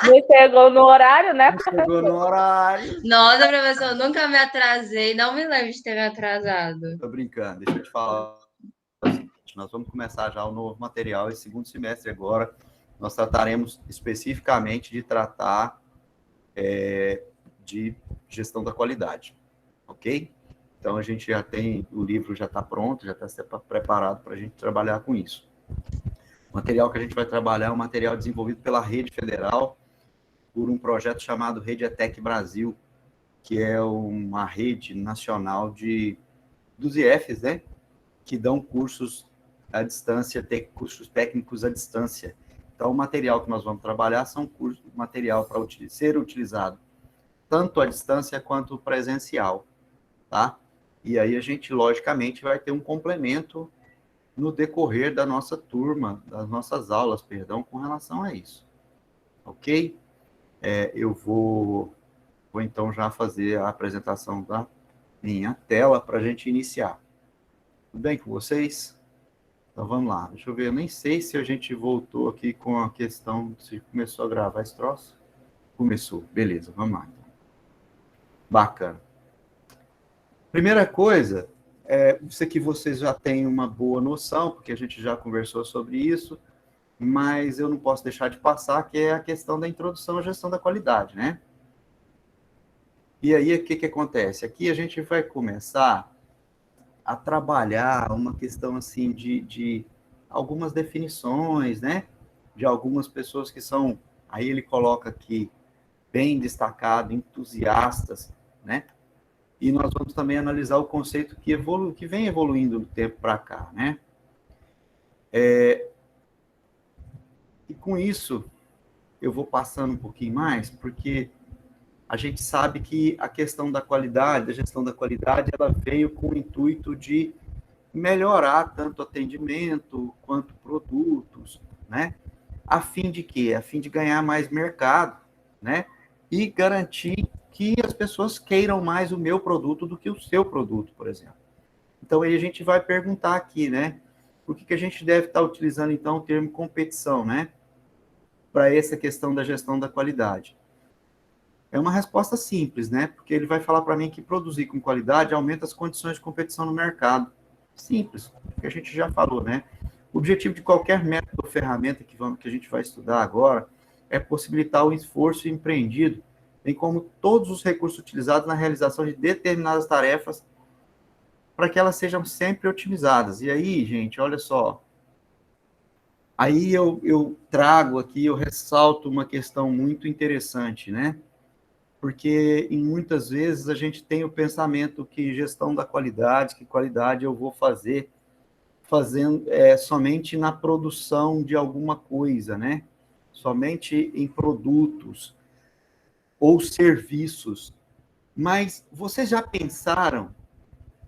Não chegou no horário, né? Não chegou no horário. Nossa, professor, eu nunca me atrasei. Não me lembro de ter me atrasado. Tô brincando, deixa eu te falar. Nós vamos começar já o novo material esse segundo semestre agora. Nós trataremos especificamente de tratar de gestão da qualidade, ok? Então, a gente já tem, o livro já está pronto, já está preparado para a gente trabalhar com isso. O material que a gente vai trabalhar é um material desenvolvido pela Rede Federal, por um projeto chamado Rede ETEC Brasil, que é uma rede nacional dos IFs, né? Que dão cursos à distância, cursos técnicos à distância. Então, o material que nós vamos trabalhar são cursos, material para ser utilizado tanto à distância quanto presencial, tá? E aí a gente, logicamente, vai ter um complemento no decorrer da nossa turma, das nossas aulas, perdão, com relação a isso. Ok? Eu vou então já fazer a apresentação da minha tela para a gente iniciar. Tudo bem com vocês? Então vamos lá. Deixa eu ver, eu nem sei se a gente voltou aqui com a questão, se começou a gravar esse troço. Começou, beleza, vamos lá. Bacana. Primeira coisa, isso aqui vocês já têm uma boa noção, porque a gente já conversou sobre isso, mas eu não posso deixar de passar, que é a questão da introdução à gestão da qualidade, né? E aí, o que acontece? Aqui a gente vai começar a trabalhar uma questão, assim, de algumas definições, né? De algumas pessoas que são, aí ele coloca aqui, bem destacado, entusiastas, né? E nós vamos também analisar o conceito que vem evoluindo do tempo para cá, né? E com isso, eu vou passando um pouquinho mais, porque a gente sabe que a questão da qualidade, da gestão da qualidade, ela veio com o intuito de melhorar tanto atendimento quanto produtos, né? A fim de quê? A fim de ganhar mais mercado, né? E garantir que as pessoas queiram mais o meu produto do que o seu produto, por exemplo. Então, aí a gente vai perguntar aqui, né? Por que a gente deve estar utilizando, então, o termo competição, né? Para essa questão da gestão da qualidade. É uma resposta simples, né? Porque ele vai falar para mim que produzir com qualidade aumenta as condições de competição no mercado. Simples, que a gente já falou, né? O objetivo de qualquer método ou ferramenta que a gente vai estudar agora é possibilitar o esforço empreendido, bem como todos os recursos utilizados na realização de determinadas tarefas para que elas sejam sempre otimizadas. E aí, gente, olha só, aí eu trago aqui, eu ressalto uma questão muito interessante, né? Porque em muitas vezes a gente tem o pensamento que gestão da qualidade, que qualidade eu vou fazer fazendo somente na produção de alguma coisa, né? Somente em produtos ou serviços. Mas vocês já pensaram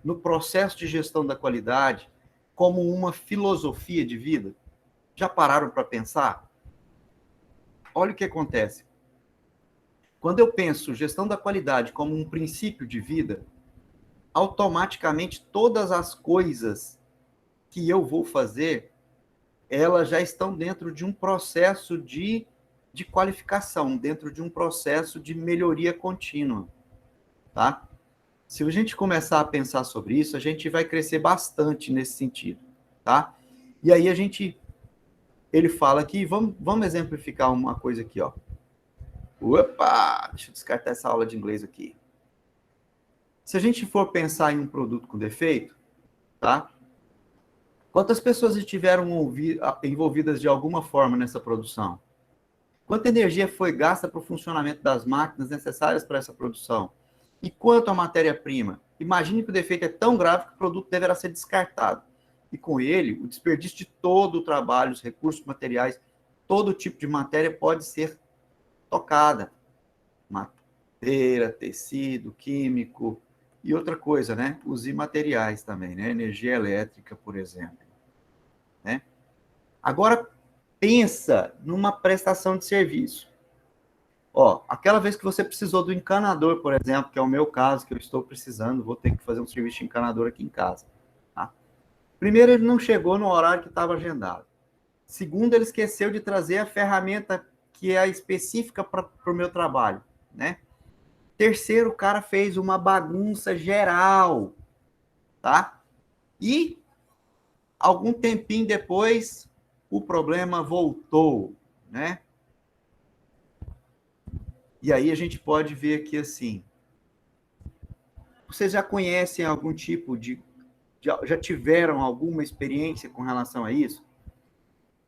no processo de gestão da qualidade como uma filosofia de vida? Já pararam para pensar? Olha o que acontece. Quando eu penso gestão da qualidade como um princípio de vida, automaticamente todas as coisas que eu vou fazer, elas já estão dentro de um processo de qualificação, dentro de um processo de melhoria contínua, tá? Se a gente começar a pensar sobre isso, a gente vai crescer bastante nesse sentido, tá? E aí ele fala aqui, vamos exemplificar uma coisa aqui, ó. Opa, deixa eu descartar essa aula de inglês aqui. Se a gente for pensar em um produto com defeito, tá? Quantas pessoas estiveram envolvidas de alguma forma nessa produção? Quanta energia foi gasta para o funcionamento das máquinas necessárias para essa produção? E quanto à matéria-prima? Imagine que o defeito é tão grave que o produto deverá ser descartado. E com ele, o desperdício de todo o trabalho, os recursos materiais, todo tipo de matéria pode ser tocada. Madeira, tecido, químico e outra coisa, né? Os imateriais também, né? Energia elétrica, por exemplo. Né? Agora, pensa numa prestação de serviço. Ó, aquela vez que você precisou do encanador, por exemplo, que é o meu caso, que eu estou precisando, vou ter que fazer um serviço de encanador aqui em casa. Tá? Primeiro, ele não chegou no horário que estava agendado. Segundo, ele esqueceu de trazer a ferramenta que é a específica para o meu trabalho, né? Terceiro, o cara fez uma bagunça geral, tá? E algum tempinho depois, o problema voltou, né? E aí a gente pode ver aqui assim, vocês já conhecem algum tipo de... Já tiveram alguma experiência com relação a isso?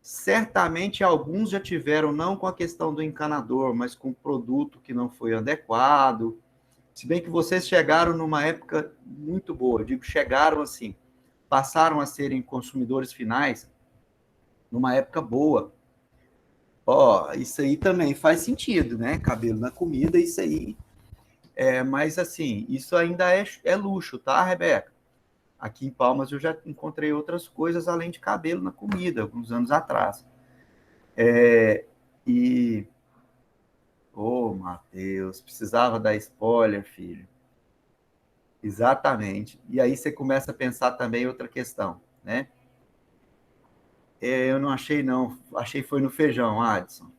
Certamente alguns já tiveram, não com a questão do encanador, mas com o produto que não foi adequado. Se bem que vocês chegaram numa época muito boa, eu digo, chegaram assim, passaram a serem consumidores finais numa época boa. Ó, isso aí também faz sentido, né? Cabelo na comida, isso aí. Mas assim, isso ainda é luxo, tá, Rebeca? Aqui em Palmas eu já encontrei outras coisas além de cabelo na comida, alguns anos atrás. E... Ô, Matheus, precisava dar spoiler, filho. Exatamente. E aí você começa a pensar também outra questão, né? Eu não achei, não. Achei foi no feijão, Adson.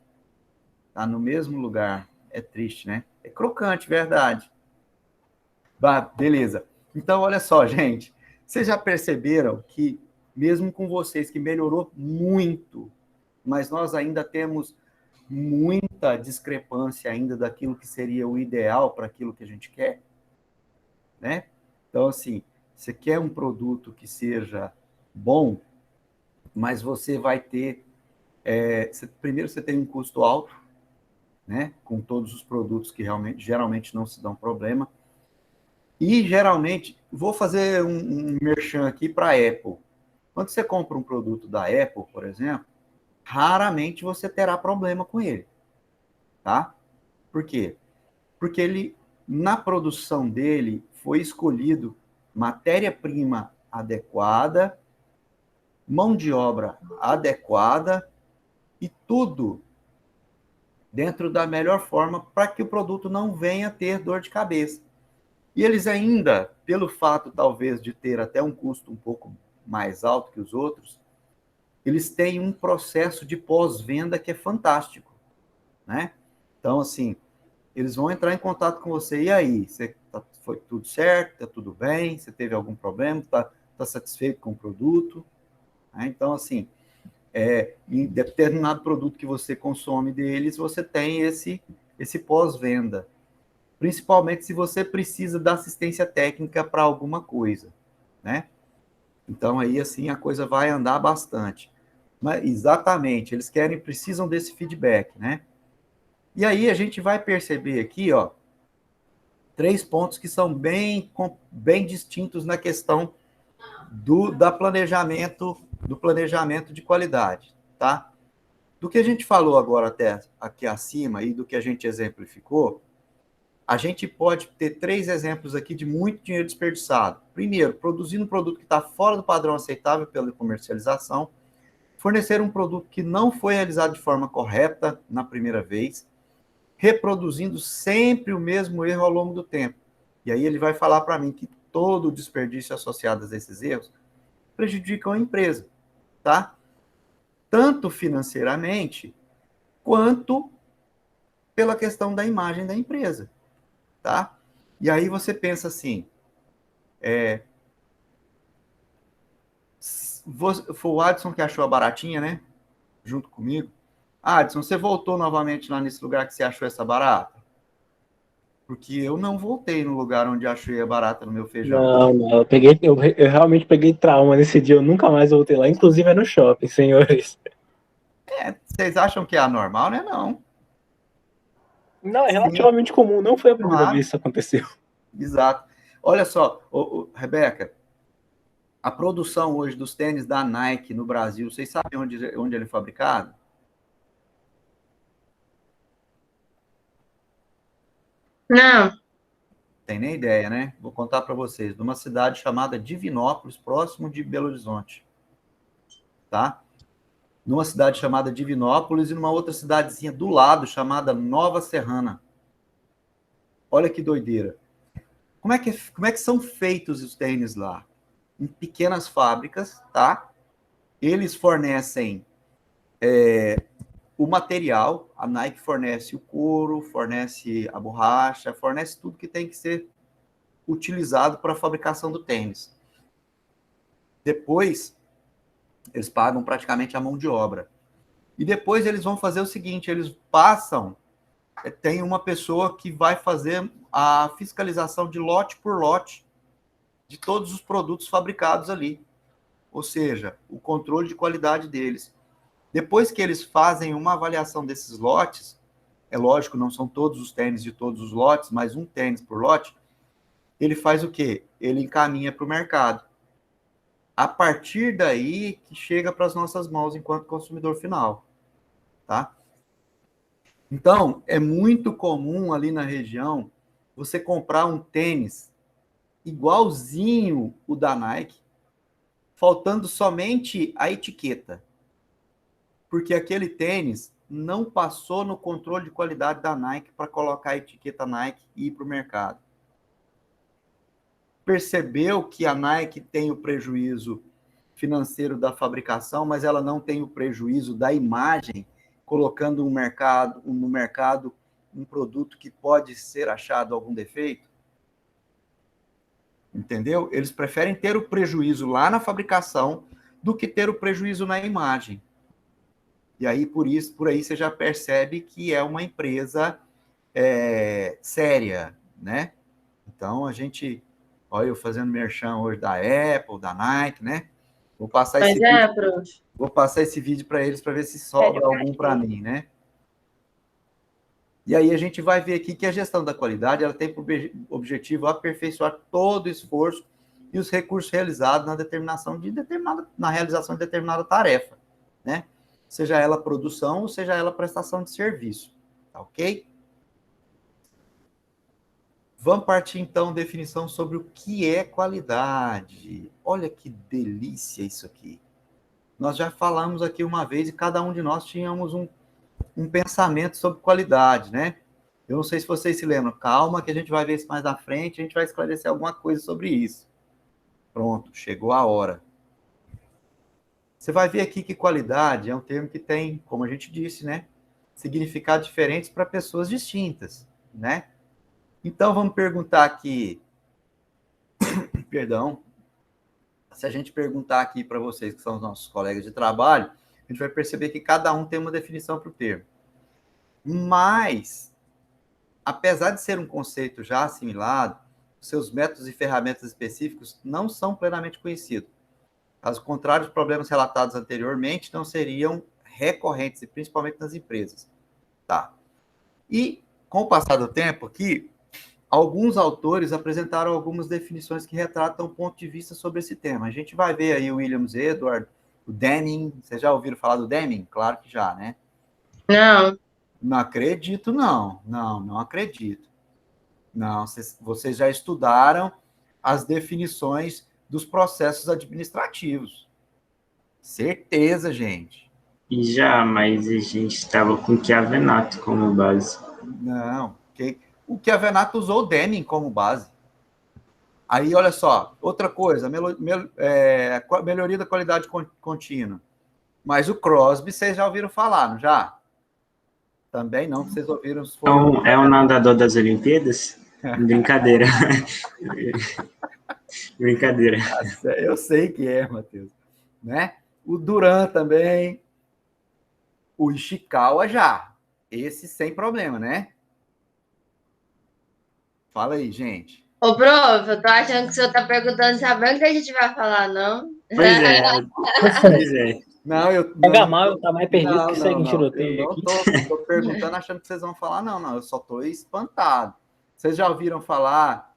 Tá no mesmo lugar. É triste, né? É crocante, verdade. Bah, beleza. Então, olha só, gente. Vocês já perceberam que, mesmo com vocês, que melhorou muito, mas nós ainda temos muita discrepância ainda daquilo que seria o ideal para aquilo que a gente quer, né? Então, assim, você quer um produto que seja bom, mas você vai ter... primeiro, você tem um custo alto, né? Com todos os produtos que geralmente não se dão problema. E, geralmente, vou fazer um merchan aqui para a Apple. Quando você compra um produto da Apple, por exemplo, raramente você terá problema com ele, tá? Por quê? Porque ele, na produção dele, foi escolhido matéria-prima adequada, mão de obra adequada e tudo dentro da melhor forma para que o produto não venha ter dor de cabeça. E eles ainda, pelo fato talvez de ter até um custo um pouco mais alto que os outros, eles têm um processo de pós-venda que é fantástico, né? Então, assim, eles vão entrar em contato com você. E aí, foi tudo certo? Está tudo bem? Você teve algum problema? Está satisfeito com o produto? Então, assim, em determinado produto que você consome deles, você tem esse pós-venda. Principalmente se você precisa da assistência técnica para alguma coisa, né? Então, aí, assim, a coisa vai andar bastante. Mas, exatamente, eles precisam desse feedback, né? E aí a gente vai perceber aqui, ó, 3 pontos que são bem distintos na questão do planejamento de qualidade, tá? Do que a gente falou agora até aqui acima e do que a gente exemplificou, a gente pode ter 3 exemplos aqui de muito dinheiro desperdiçado. Primeiro, produzindo um produto que está fora do padrão aceitável pela comercialização, fornecer um produto que não foi realizado de forma correta na primeira vez, reproduzindo sempre o mesmo erro ao longo do tempo. E aí ele vai falar para mim que todo o desperdício associado a esses erros prejudicam a empresa, tá? Tanto financeiramente, quanto pela questão da imagem da empresa, tá? E aí você pensa assim, foi o Adson que achou a baratinha, né? Junto comigo. Adson, você voltou novamente lá nesse lugar que você achou essa barata? Porque eu não voltei no lugar onde achei a barata no meu feijão. Não, eu realmente peguei trauma nesse dia, eu nunca mais voltei lá, inclusive é no shopping, senhores. Vocês acham que é anormal, né? Não. Não, é relativamente comum, não foi a primeira vez que isso aconteceu. Exato. Olha só, Rebeca, a produção hoje dos tênis da Nike no Brasil, vocês sabem onde ele é fabricado? Não. Tem nem ideia, né? Vou contar para vocês. Numa cidade chamada Divinópolis, próximo de Belo Horizonte. Tá? Numa cidade chamada Divinópolis e numa outra cidadezinha do lado chamada Nova Serrana. Olha que doideira. Como é que são feitos os tênis lá? Em pequenas fábricas, tá? Eles fornecem o material, a Nike fornece o couro, fornece a borracha, fornece tudo que tem que ser utilizado para a fabricação do tênis. Depois, eles pagam praticamente a mão de obra. E depois eles vão fazer o seguinte, eles passam, tem uma pessoa que vai fazer a fiscalização de lote por lote de todos os produtos fabricados ali. Ou seja, o controle de qualidade deles. Depois que eles fazem uma avaliação desses lotes, é lógico, não são todos os tênis de todos os lotes, mas um tênis por lote, ele faz o quê? Ele encaminha para o mercado. A partir daí que chega para as nossas mãos enquanto consumidor final, tá? Então, é muito comum ali na região você comprar um tênis igualzinho o da Nike, faltando somente a etiqueta. Porque aquele tênis não passou no controle de qualidade da Nike para colocar a etiqueta Nike e ir para o mercado. Percebeu que a Nike tem o prejuízo financeiro da fabricação, mas ela não tem o prejuízo da imagem, colocando no mercado um produto que pode ser achado algum defeito? Entendeu? Eles preferem ter o prejuízo lá na fabricação do que ter o prejuízo na imagem. E aí, por aí você já percebe que é uma empresa séria, né? Então, a gente... Olha, eu fazendo merchan hoje da Apple, da Nike, né? Vou passar esse vídeo para eles para ver se sobra algum para mim, né? E aí a gente vai ver aqui que a gestão da qualidade ela tem por objetivo aperfeiçoar todo o esforço e os recursos realizados na realização de determinada tarefa, né? Seja ela produção ou seja ela prestação de serviço, tá ok? Vamos partir, então, definição sobre o que é qualidade. Olha que delícia isso aqui. Nós já falamos aqui uma vez e cada um de nós tínhamos um pensamento sobre qualidade, né? Eu não sei se vocês se lembram. Calma que a gente vai ver isso mais na frente, a gente vai esclarecer alguma coisa sobre isso. Pronto, chegou a hora. Você vai ver aqui que qualidade é um termo que tem, como a gente disse, né? Significados diferentes para pessoas distintas, né? Então, vamos perguntar aqui, perdão, se a gente perguntar aqui para vocês, que são os nossos colegas de trabalho, a gente vai perceber que cada um tem uma definição para o termo. Mas, apesar de ser um conceito já assimilado, seus métodos e ferramentas específicos não são plenamente conhecidos. Caso contrário, os problemas relatados anteriormente não seriam recorrentes, e principalmente nas empresas. Tá. E, com o passar do tempo aqui, alguns autores apresentaram algumas definições que retratam o ponto de vista sobre esse tema. A gente vai ver aí o Williams Edward, o Deming. Vocês já ouviram falar do Deming? Claro que já, né? Não. Não acredito, não. Não acredito. Não, vocês já estudaram as definições dos processos administrativos. Certeza, gente. Já, mas a gente estava com o Chiavenato como base. Não, o Chiavenato usou o Deming como base. Aí, olha só, outra coisa, melhoria da qualidade contínua. Mas o Crosby, vocês já ouviram falar, não já? Também não, vocês ouviram. Então, é o nadador das Olimpíadas? Brincadeira. Brincadeira. Eu sei que é, Matheus. Né? O Duran também. O Ishikawa já. Esse sem problema, né? Fala aí, gente. Ô, prof, eu tô achando que o senhor tá perguntando, sabendo que a gente vai falar, não? Pois é. Não, eu... Pega mal, eu tá mais perdido que segue em tiroteio. Eu não tô perguntando achando que vocês vão falar, não. Eu só tô espantado. Vocês já ouviram falar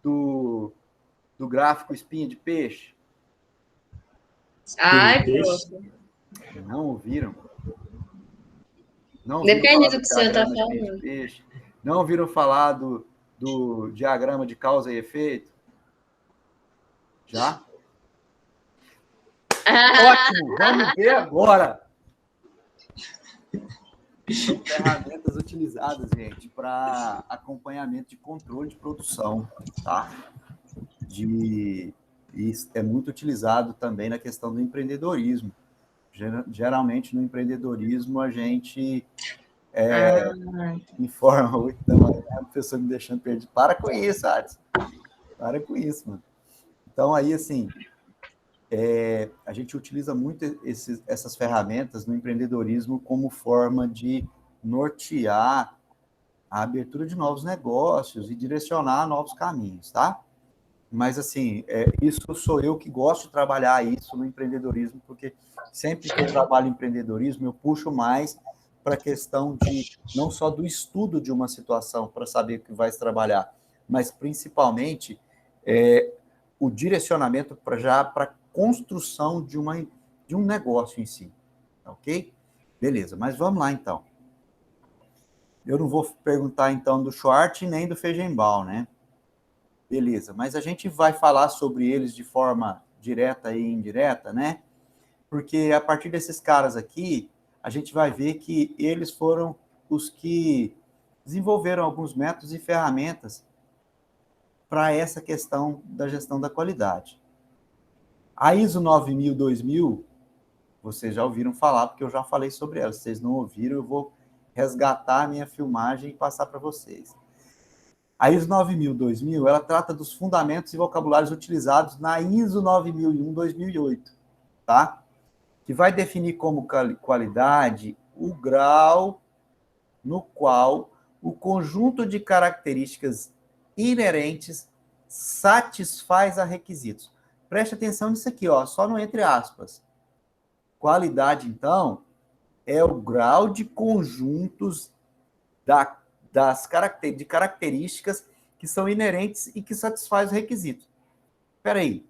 do gráfico espinha de peixe? Ai, prof. Não ouviram? Não depende do que o senhor tá falando. Não ouviram falar do diagrama de causa e efeito? Já? Ótimo! Vamos ver agora! São ferramentas utilizadas, gente, para acompanhamento de controle de produção, tá? E é muito utilizado também na questão do empreendedorismo, Geralmente, no empreendedorismo, a gente Ah, informa... Então, a pessoa me deixando perdido. Para com isso, Adson. Para com isso, mano. Então, aí, assim, a gente utiliza muito essas ferramentas no empreendedorismo como forma de nortear a abertura de novos negócios e direcionar novos caminhos, tá? Mas, assim, isso sou eu que gosto de trabalhar isso no empreendedorismo, porque sempre que eu trabalho em empreendedorismo, eu puxo mais para a questão de, não só do estudo de uma situação para saber o que vai se trabalhar, mas, principalmente, o direcionamento para a construção de um negócio em si, ok? Beleza, mas vamos lá, então. Eu não vou perguntar, então, do Schwartz nem do Feigenbaum, né? Beleza, mas a gente vai falar sobre eles de forma direta e indireta, né? Porque a partir desses caras aqui, a gente vai ver que eles foram os que desenvolveram alguns métodos e ferramentas para essa questão da gestão da qualidade. A ISO 9000, 2000, vocês já ouviram falar, porque eu já falei sobre ela. Se vocês não ouviram, eu vou resgatar a minha filmagem e passar para vocês. A ISO 9000, 2000, ela trata dos fundamentos e vocabulários utilizados na ISO 9001, 2008, tá? Que vai definir como qualidade o grau no qual o conjunto de características inerentes satisfaz a requisitos. Preste atenção nisso aqui, ó, só no entre aspas. Qualidade, então, é o grau de conjuntos de características que são inerentes e que satisfaz os requisitos. Espera aí.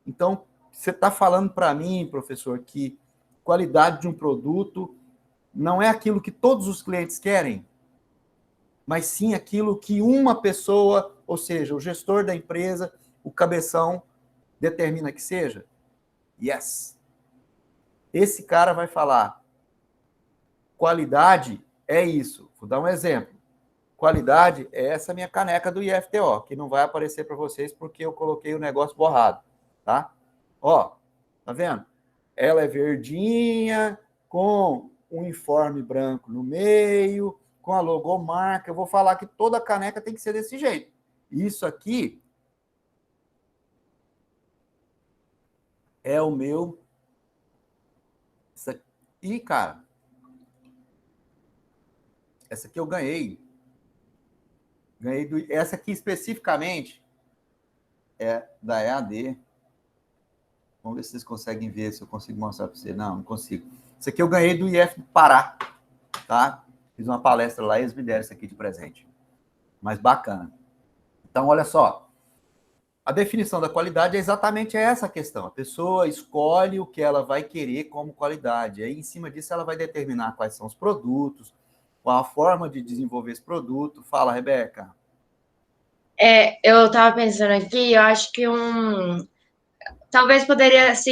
Então, você está falando para mim, professor, que qualidade de um produto não é aquilo que todos os clientes querem, mas sim aquilo que uma pessoa, ou seja, o gestor da empresa, o cabeção, determina que seja? Yes. Esse cara vai falar, qualidade é isso. Vou dar um exemplo. Qualidade é essa minha caneca do IFTO, que não vai aparecer para vocês porque eu coloquei o negócio borrado, tá? Ó, tá vendo? Ela é verdinha, com um uniforme branco no meio, com a logomarca. Eu vou falar que toda caneca tem que ser desse jeito. Isso aqui é o meu... Ih, cara, essa aqui eu ganhei. Essa aqui especificamente é da EAD. Vamos ver se vocês conseguem ver, se eu consigo mostrar para vocês. Não consigo. Isso aqui eu ganhei do IF do Pará, tá? Fiz uma palestra lá e eles me deram isso aqui de presente. Mas bacana. Então, olha só. A definição da qualidade é exatamente essa questão. A pessoa escolhe o que ela vai querer como qualidade. Aí, em cima disso, ela vai determinar quais são os produtos, qual a forma de desenvolver esse produto. Fala, Rebeca. eu estava pensando aqui, eu acho que talvez poderia se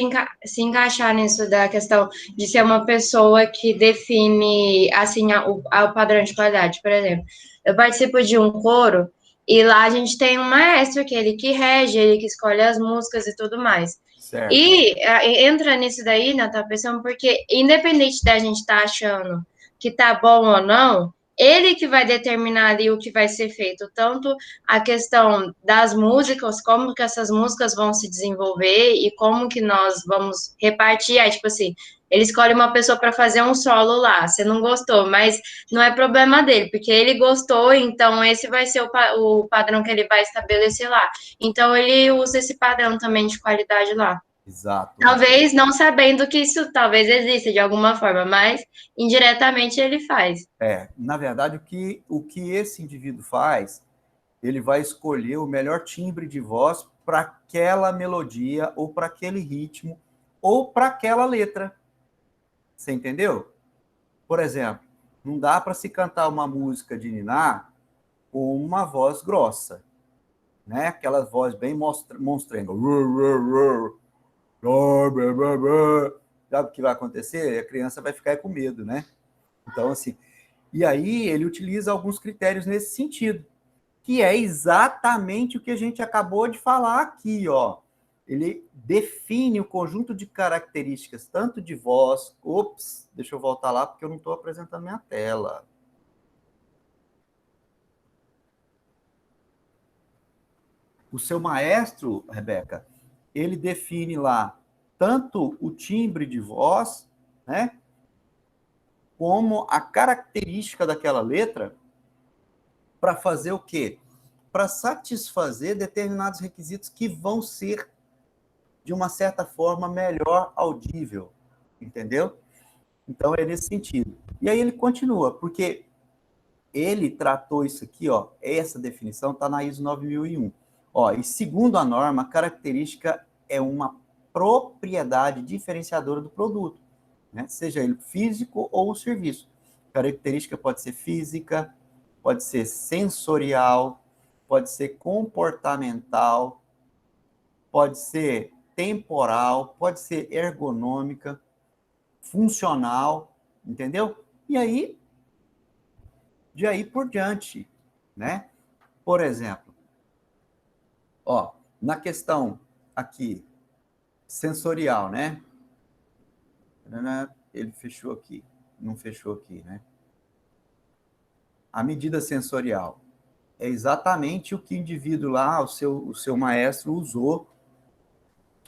encaixar nisso da questão de ser uma pessoa que define, assim, o padrão de qualidade. Por exemplo, eu participo de um coro e lá a gente tem um maestro, que ele que rege, ele que escolhe as músicas e tudo mais. Certo. E entra nisso daí, né, tá pensando, porque independente da gente estar achando que tá bom ou não, ele que vai determinar ali o que vai ser feito, tanto a questão das músicas, como que essas músicas vão se desenvolver e como que nós vamos repartir. Aí, tipo assim, ele escolhe uma pessoa para fazer um solo lá, você não gostou, mas não é problema dele, porque ele gostou, então esse vai ser o padrão que ele vai estabelecer lá. Então, ele usa esse padrão também de qualidade lá. Exato. Talvez não sabendo que isso talvez exista de alguma forma, mas indiretamente ele faz. Na verdade, o que esse indivíduo faz, ele vai escolher o melhor timbre de voz para aquela melodia, ou para aquele ritmo, ou para aquela letra. Você entendeu? Por exemplo, não dá para se cantar uma música de niná com uma voz grossa, né? Aquela voz bem monstrenga. Sabe o que vai acontecer? A criança vai ficar com medo, né? Então, assim... E aí ele utiliza alguns critérios nesse sentido, que é exatamente o que a gente acabou de falar aqui, ó. ele define o conjunto de características, tanto de voz... Ops, deixa eu voltar lá, porque eu não estou apresentando minha tela. O seu maestro, Rebeca, ele define lá tanto o timbre de voz, né, como a característica daquela letra, para fazer o quê? Para satisfazer determinados requisitos que vão ser, de uma certa forma, melhor audível, entendeu? Então, é nesse sentido. E aí ele continua, porque ele tratou isso aqui, ó, essa definição está na ISO 9001. Ó, e segundo a norma, a característica é uma propriedade diferenciadora do produto, né? Seja ele físico ou serviço. Característica pode ser física, pode ser sensorial, pode ser comportamental, pode ser temporal, pode ser ergonômica, funcional, entendeu? E aí, de aí por diante, né? Por exemplo, ó, na questão aqui, sensorial, né? Ele fechou aqui, não fechou aqui, né? A medida sensorial é exatamente o que o indivíduo lá, o seu maestro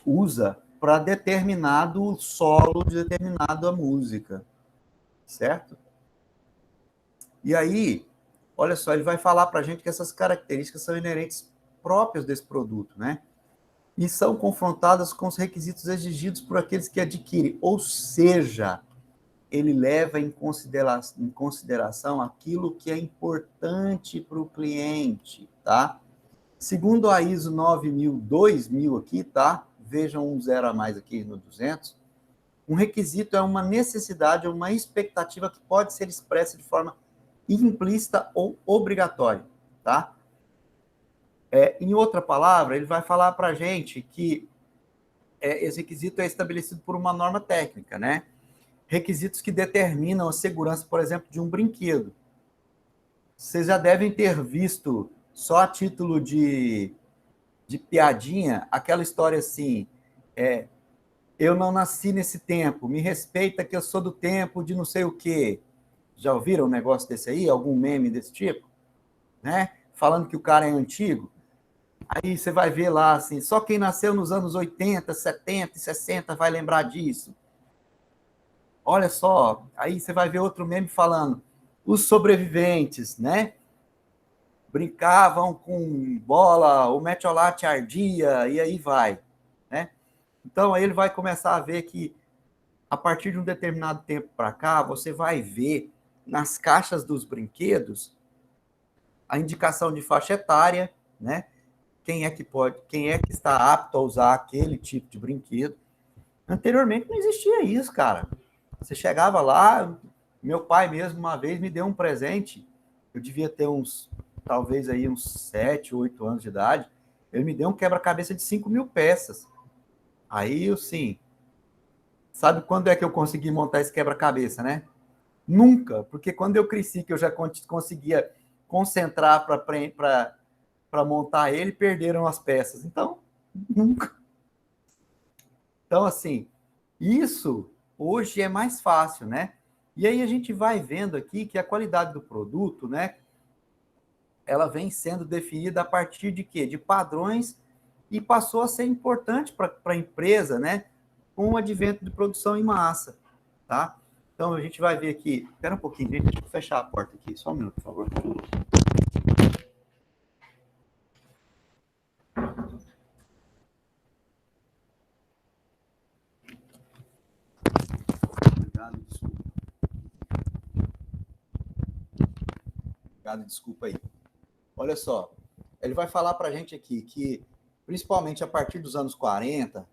usa para determinado solo de determinada música, certo? E aí, olha só, ele vai falar para a gente que essas características são inerentes próprias desse produto, né? E são confrontadas com os requisitos exigidos por aqueles que adquirem, ou seja, ele leva em consideração aquilo que é importante para o cliente, tá? Segundo a ISO 9000, 2000 aqui, tá? Vejam um zero a mais aqui no 200. Um requisito é uma necessidade, uma expectativa que pode ser expressa de forma implícita ou obrigatória, tá? Em outra palavra, ele vai falar para a gente que esse requisito é estabelecido por uma norma técnica, né? Requisitos que determinam a segurança, por exemplo, de um brinquedo. Vocês já devem ter visto, só a título de piadinha, aquela história assim, eu não nasci nesse tempo, me respeita que eu sou do tempo de não sei o quê. Já ouviram um negócio desse aí? Algum meme desse tipo? Né? Falando que o cara é antigo. Aí você vai ver lá, assim, só quem nasceu nos anos 80, 70 e 60 vai lembrar disso. Olha só, aí você vai ver outro meme falando, os sobreviventes, né? Brincavam com bola, o metiolate ardia, e aí vai, né? Então, aí ele vai começar a ver que, a partir de um determinado tempo para cá, você vai ver nas caixas dos brinquedos a indicação de faixa etária, né? Quem é que está apto a usar aquele tipo de brinquedo. Anteriormente não existia isso, cara. Você chegava lá, meu pai mesmo uma vez me deu um presente, eu devia ter talvez aí uns 7, 8 anos de idade, ele me deu um quebra-cabeça de 5.000 peças. Aí, assim, sabe quando é que eu consegui montar esse quebra-cabeça, né? Nunca, porque quando eu cresci, que eu já conseguia concentrar para montar ele, perderam as peças. Então, nunca. Então, assim, isso hoje é mais fácil, né? E aí a gente vai vendo aqui que a qualidade do produto, né, ela vem sendo definida a partir de quê? De padrões, e passou a ser importante para a empresa, né, com o advento de produção em massa, tá? Então a gente vai ver aqui, espera um pouquinho, gente, deixa eu fechar a porta aqui, só um minuto, por favor. Desculpa aí. Olha só, ele vai falar para a gente aqui que, principalmente a partir dos anos 40,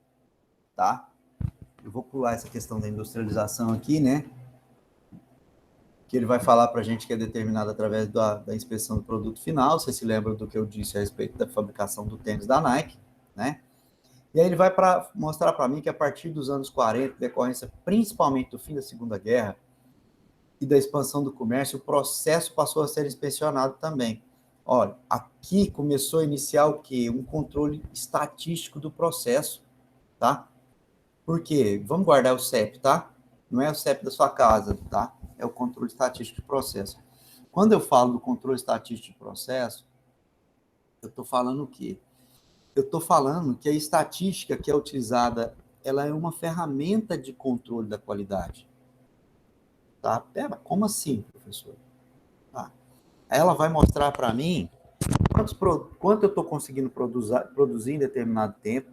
tá? Eu vou pular essa questão da industrialização aqui, né? Que ele vai falar para a gente que é determinado através da inspeção do produto final. Você se lembra do que eu disse a respeito da fabricação do tênis da Nike, né? E aí ele vai mostrar para mim que a partir dos anos 40, decorrência principalmente do fim da Segunda Guerra, e da expansão do comércio, o processo passou a ser inspecionado também. Olha, aqui começou a iniciar o quê? Um controle estatístico do processo, tá? Por quê? Vamos guardar o CEP, tá? Não é o CEP da sua casa, tá? É o controle estatístico de processo. Quando eu falo do controle estatístico de processo, eu estou falando o quê? Eu estou falando que a estatística que é utilizada, ela é uma ferramenta de controle da qualidade. Tá? Pera, como assim, professor? Tá. Ela vai mostrar para mim quanto eu estou conseguindo produzir em determinado tempo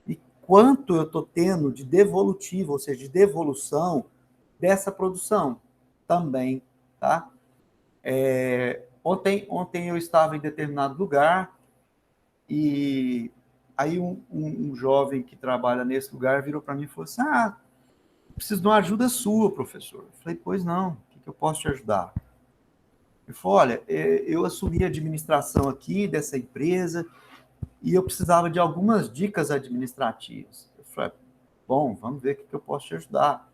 e quanto eu estou tendo de devolutivo, ou seja, de devolução dessa produção também, tá? Ontem eu estava em determinado lugar e aí um jovem que trabalha nesse lugar virou para mim e falou assim, preciso de uma ajuda sua, professor. Eu falei, pois não, o que eu posso te ajudar? Ele falou, olha, eu assumi a administração aqui dessa empresa e eu precisava de algumas dicas administrativas. Eu falei, bom, vamos ver o que eu posso te ajudar.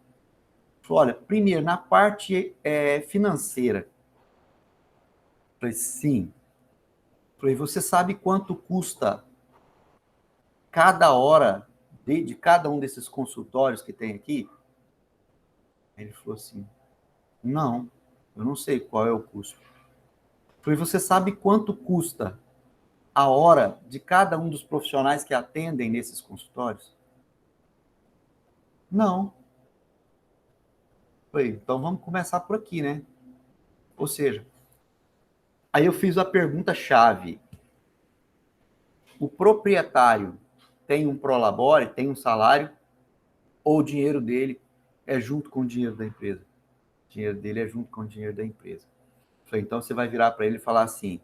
Ele falou, olha, primeiro, na parte financeira. Eu falei, sim. Eu falei, você sabe quanto custa cada hora de cada um desses consultórios que tem aqui? Ele falou assim, não, eu não sei qual é o custo. Eu falei, você sabe quanto custa a hora de cada um dos profissionais que atendem nesses consultórios? Não. Eu falei, então vamos começar por aqui, né? Ou seja, aí eu fiz a pergunta-chave. O proprietário tem um prolabore, tem um salário, ou o dinheiro dele é junto com o dinheiro da empresa? O dinheiro dele é junto com o dinheiro da empresa. Eu falei, então você vai virar para ele e falar assim,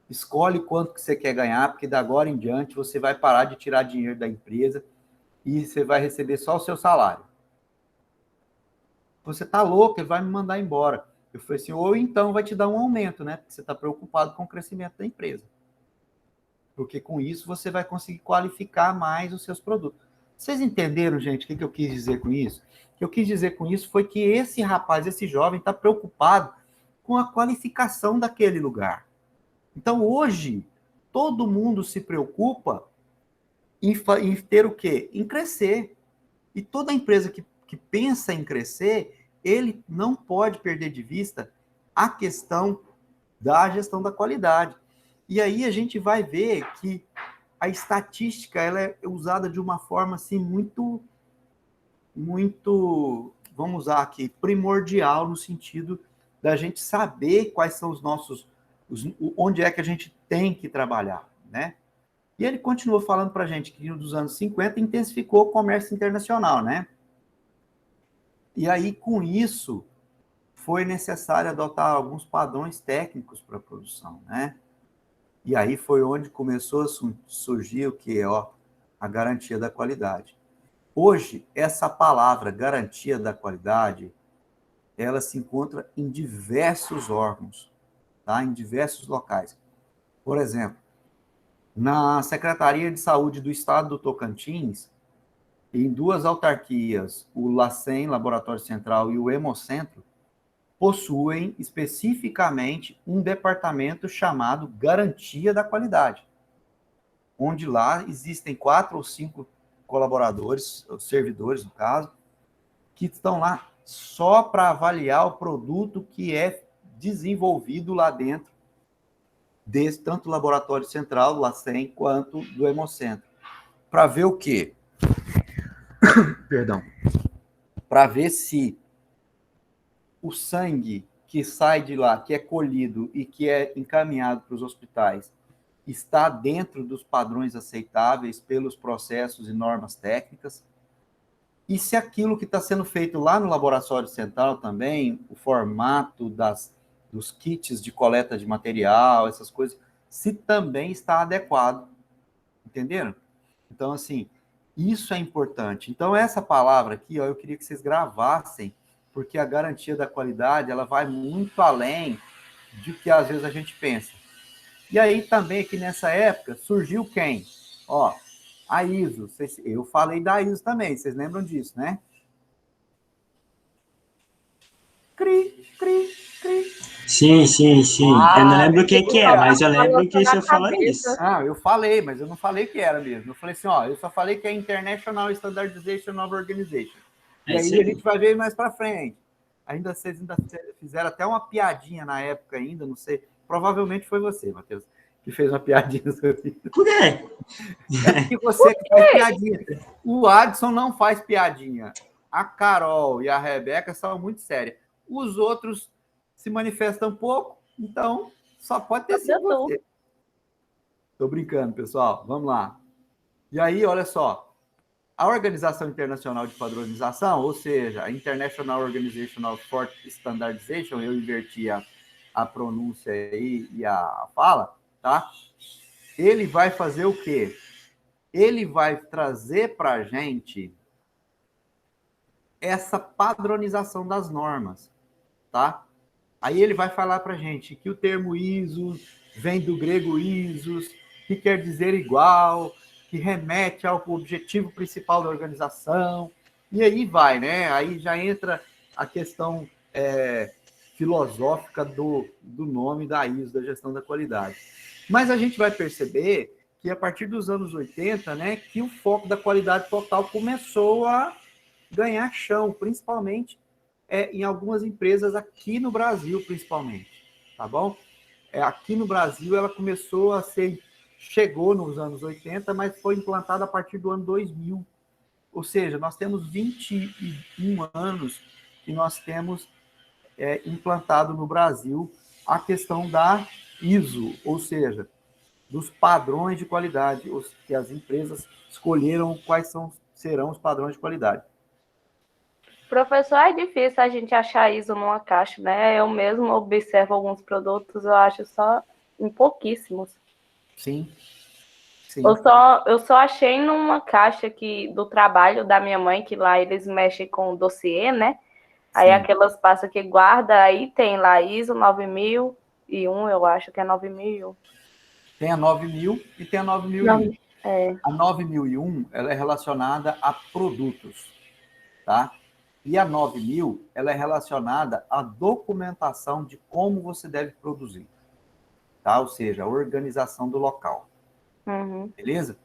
escolhe quanto que você quer ganhar, porque da agora em diante você vai parar de tirar dinheiro da empresa e você vai receber só o seu salário. Você tá louco, ele vai me mandar embora. Eu falei assim, ou então vai te dar um aumento, né? Porque você está preocupado com o crescimento da empresa. Porque com isso você vai conseguir qualificar mais os seus produtos. Vocês entenderam, gente, o que eu quis dizer com isso? O que eu quis dizer com isso foi que esse rapaz, esse jovem, está preocupado com a qualificação daquele lugar. Então, hoje, todo mundo se preocupa em ter o quê? Em crescer. E toda empresa que pensa em crescer, ele não pode perder de vista a questão da gestão da qualidade. E aí a gente vai ver que a estatística ela é usada de uma forma assim muito, vamos usar aqui, primordial no sentido da gente saber quais são os nossos, onde é que a gente tem que trabalhar, né? E ele continuou falando para a gente que nos anos 50 intensificou o comércio internacional, né? E aí, com isso, foi necessário adotar alguns padrões técnicos para a produção, né? E aí foi onde começou a surgir o que é a garantia da qualidade. Hoje, essa palavra garantia da qualidade, ela se encontra em diversos órgãos, tá? Em diversos locais. Por exemplo, na Secretaria de Saúde do Estado do Tocantins, em duas autarquias, o LACEN, Laboratório Central, e o Hemocentro, possuem especificamente um departamento chamado Garantia da Qualidade, onde lá existem 4 ou 5 colaboradores, servidores no caso, que estão lá só para avaliar o produto que é desenvolvido lá dentro, tanto do Laboratório Central, do LACEN, quanto do Hemocentro. Para ver o quê? Perdão. Para ver se o sangue que sai de lá, que é colhido e que é encaminhado para os hospitais, está dentro dos padrões aceitáveis pelos processos e normas técnicas, e se aquilo que está sendo feito lá no laboratório central também, o formato dos kits de coleta de material, essas coisas, se também está adequado. Entenderam? Então, assim, isso é importante. Então, essa palavra aqui, eu queria que vocês gravassem, porque a garantia da qualidade, ela vai muito além de que às vezes a gente pensa. E aí também, aqui nessa época, surgiu quem? A ISO. Eu falei da ISO também, vocês lembram disso, né? cri, cri, cri. Sim, sim, sim. Eu não lembro o que é, mas eu lembro que você falou isso. Ah, eu falei, mas eu não falei que era mesmo. Eu falei assim, ó, eu só falei que é International Standardization of Organization. E É isso aí a aí. gente vai ver mais para frente. Vocês ainda fizeram até uma piadinha na época ainda, não sei. Provavelmente foi você, Matheus, que fez uma piadinha sobre isso. Por quê? É porque você que faz piadinha. O Adson não faz piadinha. A Carol e a Rebeca são muito sérias. Os outros se manifestam pouco, então só pode ter sido você. Tô brincando, pessoal. Vamos lá. E aí, olha só. A Organização Internacional de Padronização, ou seja, a International Organization for Standardization, eu inverti a pronúncia aí e a fala, tá? Ele vai fazer o quê? Ele vai trazer para a gente essa padronização das normas, tá? Aí ele vai falar para a gente que o termo ISO vem do grego isos, que quer dizer igual, que remete ao objetivo principal da organização, e aí vai, né? Aí já entra a questão filosófica do nome da ISO, da gestão da qualidade. Mas a gente vai perceber que a partir dos anos 80, né, que o foco da qualidade total começou a ganhar chão, principalmente em algumas empresas aqui no Brasil, principalmente, tá bom? Aqui no Brasil ela começou a ser, chegou nos anos 80, mas foi implantada a partir do ano 2000. Ou seja, nós temos 21 anos que nós temos implantado no Brasil a questão da ISO, ou seja, dos padrões de qualidade, que as empresas escolheram quais serão os padrões de qualidade. Professor, é difícil a gente achar ISO numa caixa, né? Eu mesmo observo alguns produtos, eu acho só em pouquíssimos. Sim. Sim. Eu só achei numa caixa do trabalho da minha mãe, que lá eles mexem com o dossiê, né? Aí Sim. aquelas pastas que guarda, aí tem lá ISO 9001, eu acho que é 9001. Tem a 9000 e tem a 9001. A 9001, ela é relacionada a produtos, tá? E a 9000, ela é relacionada à documentação de como você deve produzir, tá? Ou seja, a organização do local. Uhum. Beleza?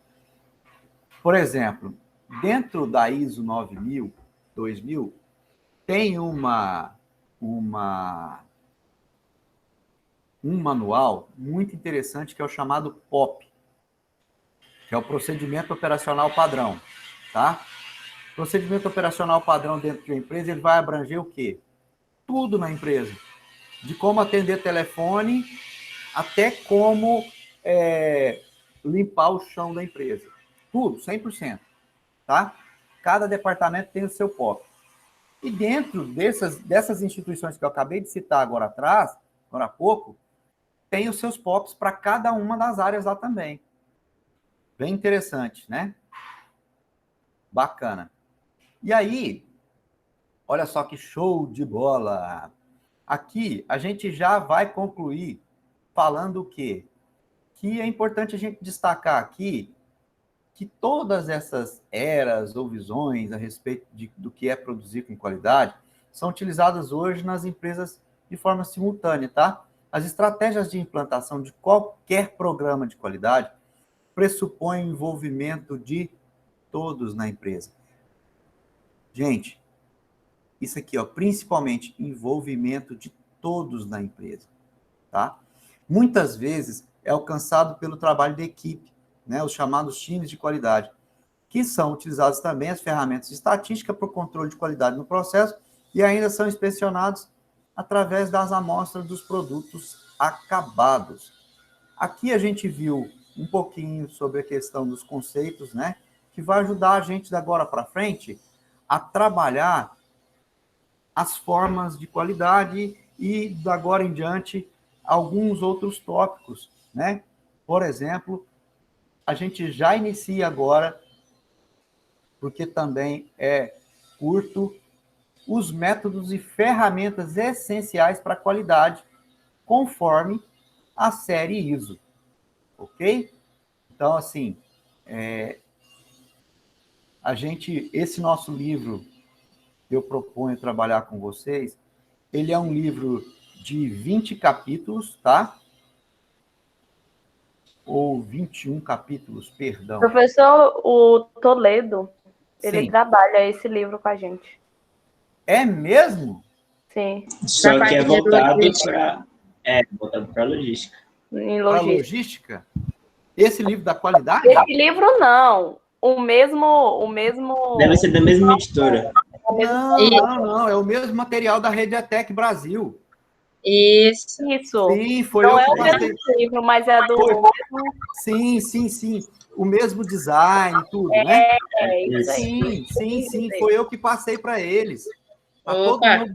Por exemplo, dentro da ISO 9000, 2000, tem um manual muito interessante que é o chamado POP, que é o Procedimento Operacional Padrão, tá? Procedimento operacional padrão dentro de uma empresa, ele vai abranger o quê? Tudo na empresa. De como atender telefone até como limpar o chão da empresa. Tudo, 100%. Tá? Cada departamento tem o seu POP. E dentro dessas instituições que eu acabei de citar agora há pouco, tem os seus POPs para cada uma das áreas lá também. Bem interessante, né? Bacana. E aí, olha só que show de bola! Aqui a gente já vai concluir falando o quê? Que é importante a gente destacar aqui que todas essas eras ou visões a respeito do que é produzir com qualidade são utilizadas hoje nas empresas de forma simultânea, tá? As estratégias de implantação de qualquer programa de qualidade pressupõem o envolvimento de todos na empresa. Gente, isso aqui, ó, principalmente envolvimento de todos na empresa, tá? Muitas vezes é alcançado pelo trabalho de equipe, né, os chamados times de qualidade, que são utilizados também as ferramentas de estatística para o controle de qualidade no processo e ainda são inspecionados através das amostras dos produtos acabados. Aqui a gente viu um pouquinho sobre a questão dos conceitos, né, que vai ajudar a gente de agora para frente a trabalhar as formas de qualidade e, da agora em diante, alguns outros tópicos, né? Por exemplo, a gente já inicia agora, porque também é curto, os métodos e ferramentas essenciais para a qualidade, conforme a série ISO, ok? Então, assim, esse nosso livro, eu proponho trabalhar com vocês, Ele é um livro de 20 capítulos, tá? Ou 21 capítulos, perdão. Professor, o Toledo, ele Sim. trabalha esse livro com a gente. É mesmo? Sim, Só que é parte de voltado logística. para voltado para logística. em Para logística. logística? Esse livro da qualidade? Esse livro não. O mesmo. Deve ser da mesma editora. Não. É o mesmo material da Rede ETEC Brasil. Isso. Isso. Sim, foi Não eu é que o mesmo passei. livro, mas é do Foi. mesmo. Sim. O mesmo design, tudo, né? É isso aí. Sim. Foi eu que passei para eles. Opa.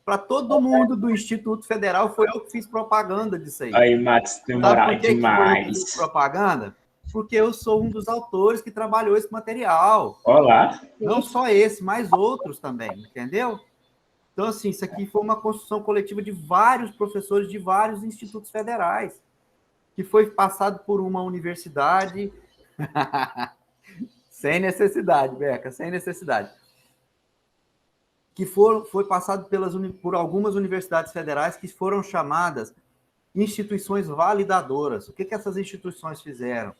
Para todo mundo do Instituto Federal, foi eu que fiz propaganda disso aí. Aí, Max, tem Sabe moral por que foi eu que fiz demais. propaganda? Porque eu sou um dos autores que trabalhou esse material. Olá. Não só esse, mas outros também, entendeu? Então, assim, isso aqui foi uma construção coletiva de vários professores de vários institutos federais, que foi passado por uma universidade sem necessidade, Beca, sem necessidade. Que foi passado por algumas universidades federais que foram chamadas instituições validadoras. O que essas instituições fizeram?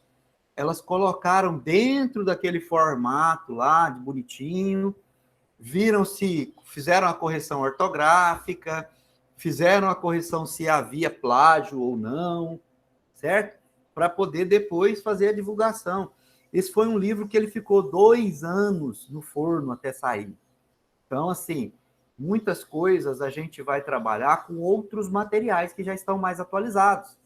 Elas colocaram dentro daquele formato lá, de bonitinho, fizeram a correção ortográfica, fizeram a correção se havia plágio ou não, certo? Para poder depois fazer a divulgação. Esse foi um livro que ele ficou 2 anos no forno até sair. Então, assim, muitas coisas a gente vai trabalhar com outros materiais que já estão mais atualizados,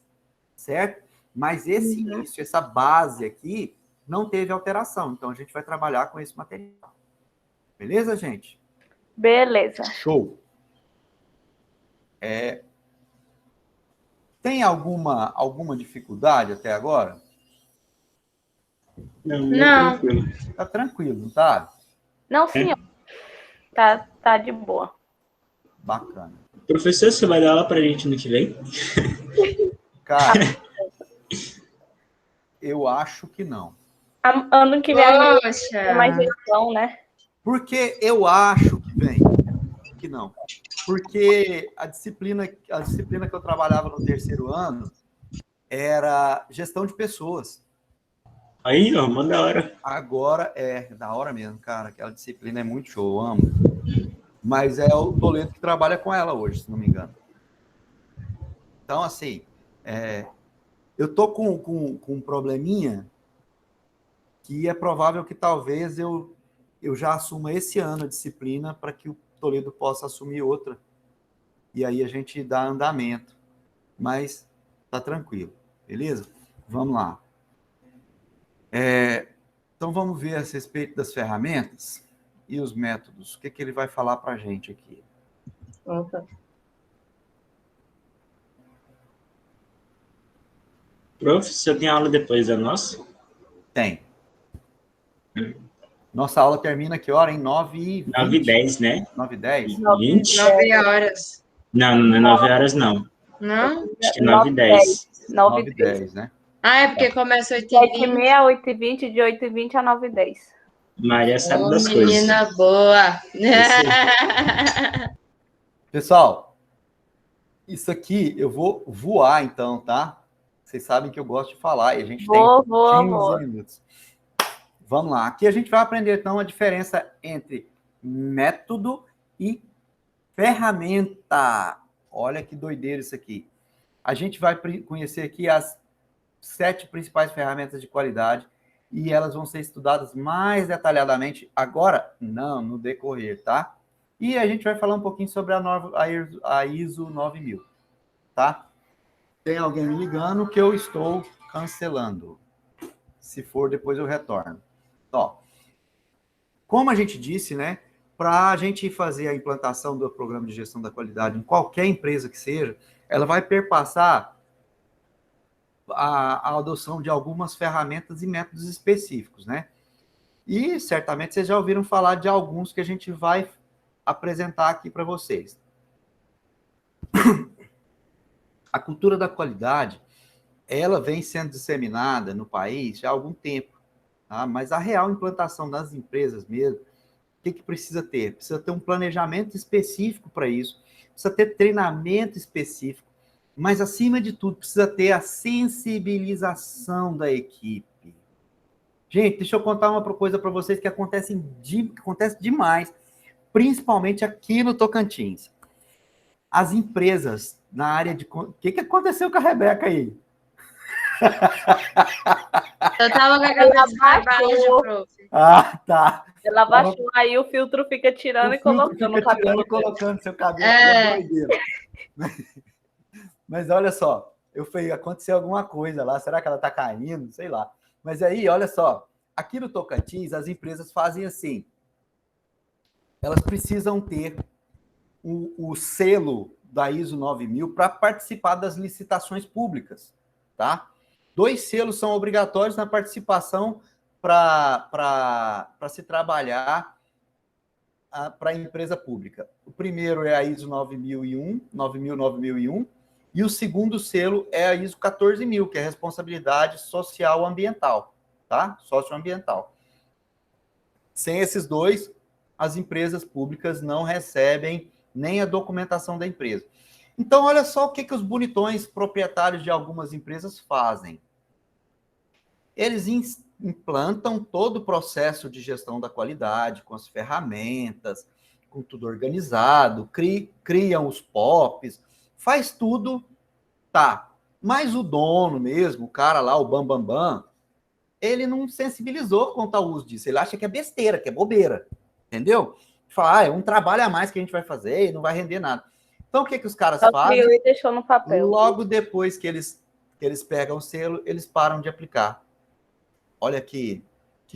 certo? Mas esse início, essa base aqui, não teve alteração. Então, a gente vai trabalhar com esse material. Beleza, gente? Beleza. Show. Tem alguma dificuldade até agora? Não. Tranquilo. Tá tranquilo, não tá? Não, senhor. Tá de boa. Bacana. Professor, você vai dar aula pra gente no que vem? Cara, eu acho que não. Ano que vem a gente Poxa. tem mais gestão, né? Porque eu acho que não. Porque a disciplina que eu trabalhava no terceiro ano era gestão de pessoas. Aí, ó, manda a hora. Agora é da hora mesmo, cara. Aquela disciplina é muito show, eu amo. Mas é o Toledo que trabalha com ela hoje, se não me engano. Então, assim, eu tô com um probleminha que é provável que talvez eu já assuma esse ano a disciplina para que o Toledo possa assumir outra. E aí a gente dá andamento. Mas tá tranquilo, beleza? Vamos lá. Então vamos ver a respeito das ferramentas e os métodos. O que ele vai falar para a gente aqui? Opa. Prof, você tem aula depois da nossa? Tem. Nossa aula termina que hora, hein? 9h20. 9h10, né? 9h10? 20? 9 horas. Não, não é 9 horas, não. Não? Acho que 9h10. 9h10, né? Ah, é porque começa 8h20. 7h30, 8h20, de 8h20 a 9h10. Maria sabe Ô, das coisas. menina boa. Pessoal, isso aqui eu vou voar então, tá? Vocês sabem que eu gosto de falar e a gente tem 15 minutos. Vamos lá. Aqui a gente vai aprender então a diferença entre método e ferramenta. Olha que doideira isso aqui. A gente vai conhecer aqui as 7 principais ferramentas de qualidade e elas vão ser estudadas mais detalhadamente agora? Não, no decorrer, tá? E a gente vai falar um pouquinho sobre a ISO 9000, tá? Tem alguém me ligando que eu estou cancelando. Se for, depois eu retorno. Ó, como a gente disse, né? Para a gente fazer a implantação do programa de gestão da qualidade em qualquer empresa que seja, ela vai perpassar a adoção de algumas ferramentas e métodos específicos, né? E certamente vocês já ouviram falar de alguns que a gente vai apresentar aqui para vocês. A cultura da qualidade, ela vem sendo disseminada no país já há algum tempo, tá? Mas a real implantação das empresas mesmo que precisa ter? Precisa ter um planejamento específico para isso, precisa ter treinamento específico, mas, acima de tudo, precisa ter a sensibilização da equipe. Gente, deixa eu contar uma coisa para vocês que acontece demais, principalmente aqui no Tocantins. As empresas na área de... O que aconteceu com a Rebeca aí? Eu tava com a cabeça para baixo, prof. Ah, tá. Ela baixou, aí o filtro fica tirando e colocando o cabelo. Colocando seu cabelo. É doideira. Mas olha só, aconteceu alguma coisa lá, será que ela está caindo? Sei lá. Mas aí, olha só, aqui no Tocantins, as empresas fazem assim, elas precisam ter o selo da ISO 9000 para participar das licitações públicas, tá? 2 selos são obrigatórios na participação para se trabalhar para a empresa pública. O primeiro é a ISO 9001, e o segundo selo é a ISO 14000, que é a responsabilidade social ambiental, tá? Socioambiental. Sem esses 2, as empresas públicas não recebem nem a documentação da empresa. Então, olha só o que os bonitões proprietários de algumas empresas fazem. Eles implantam todo o processo de gestão da qualidade, com as ferramentas, com tudo organizado, criam os POPs, faz tudo, tá. Mas o dono mesmo, o cara lá, o Bambambam, ele não sensibilizou quanto ao uso disso. Ele acha que é besteira, que é bobeira, entendeu? Fala, é um trabalho a mais que a gente vai fazer e não vai render nada. Então, o que os caras fazem? E deixou no papel. Logo depois que eles pegam o selo, eles param de aplicar. Olha que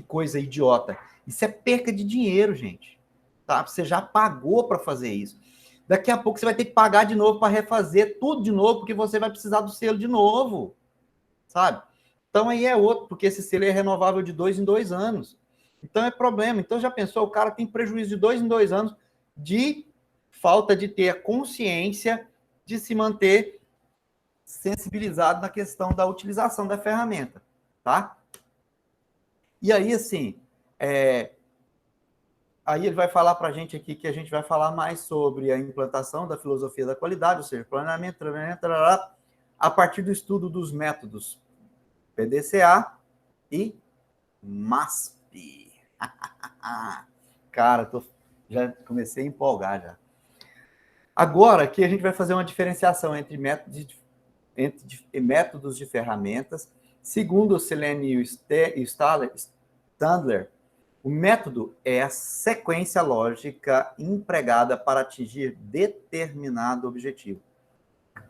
coisa idiota. Isso é perca de dinheiro, gente. Tá? Você já pagou para fazer isso. Daqui a pouco você vai ter que pagar de novo para refazer tudo de novo, porque você vai precisar do selo de novo. Sabe? Então aí é outro, porque esse selo é renovável de 2 em 2 anos. Então é problema. Então já pensou, o cara tem prejuízo de 2 em 2 anos de falta de ter a consciência de se manter sensibilizado na questão da utilização da ferramenta, tá? E aí, assim, aí ele vai falar para a gente aqui que a gente vai falar mais sobre a implantação da filosofia da qualidade, ou seja, planejamento, a partir do estudo dos métodos PDCA e MASP. Cara, já comecei a empolgar já. Agora, aqui a gente vai fazer uma diferenciação entre métodos de ferramentas. Segundo o Selene e Standler, o método é a sequência lógica empregada para atingir determinado objetivo.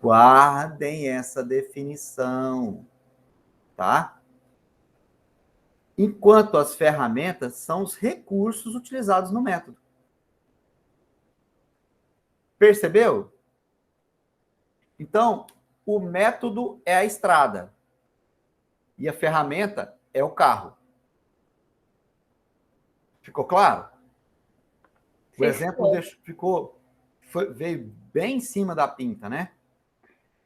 Guardem essa definição, tá? Enquanto as ferramentas são os recursos utilizados no método. Percebeu? Então, o método é a estrada e a ferramenta é o carro. Ficou claro? O exemplo veio bem em cima da pinta, né?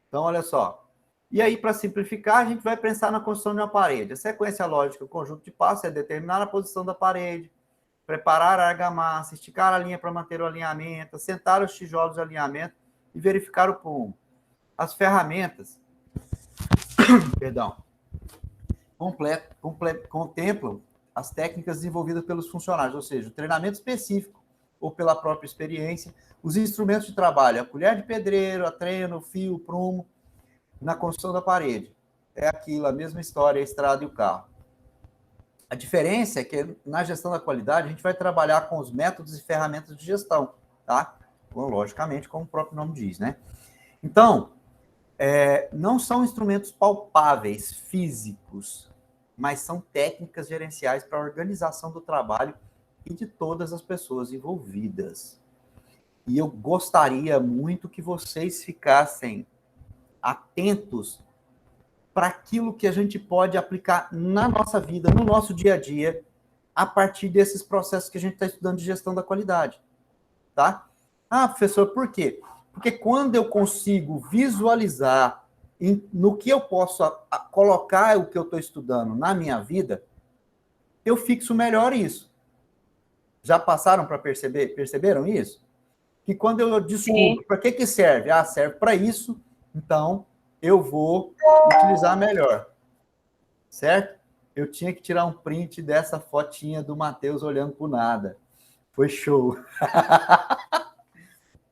Então, olha só. E aí, para simplificar, a gente vai pensar na construção de uma parede. A sequência lógica, o conjunto de passos é determinar a posição da parede, preparar a argamassa, esticar a linha para manter o alinhamento, assentar os tijolos de alinhamento e verificar o prumo. As ferramentas, contemplam as técnicas desenvolvidas pelos funcionários, ou seja, o treinamento específico ou pela própria experiência, os instrumentos de trabalho, a colher de pedreiro, a trena, o fio, o prumo, na construção da parede. É aquilo, a mesma história, a estrada e o carro. A diferença é que na gestão da qualidade a gente vai trabalhar com os métodos e ferramentas de gestão, tá? Logicamente, como o próprio nome diz, né? Então, não são instrumentos palpáveis, físicos, mas são técnicas gerenciais para a organização do trabalho e de todas as pessoas envolvidas. E eu gostaria muito que vocês ficassem atentos para aquilo que a gente pode aplicar na nossa vida, no nosso dia a dia, a partir desses processos que a gente está estudando de gestão da qualidade, tá? Ah, professor, por quê? Porque quando eu consigo visualizar no que eu posso colocar o que eu estou estudando na minha vida, eu fixo melhor isso. Já passaram para perceber? Perceberam isso? Que quando eu descubro para que serve? Ah, serve para isso, então eu vou utilizar melhor. Certo? Eu tinha que tirar um print dessa fotinha do Matheus olhando para o nada. Foi show.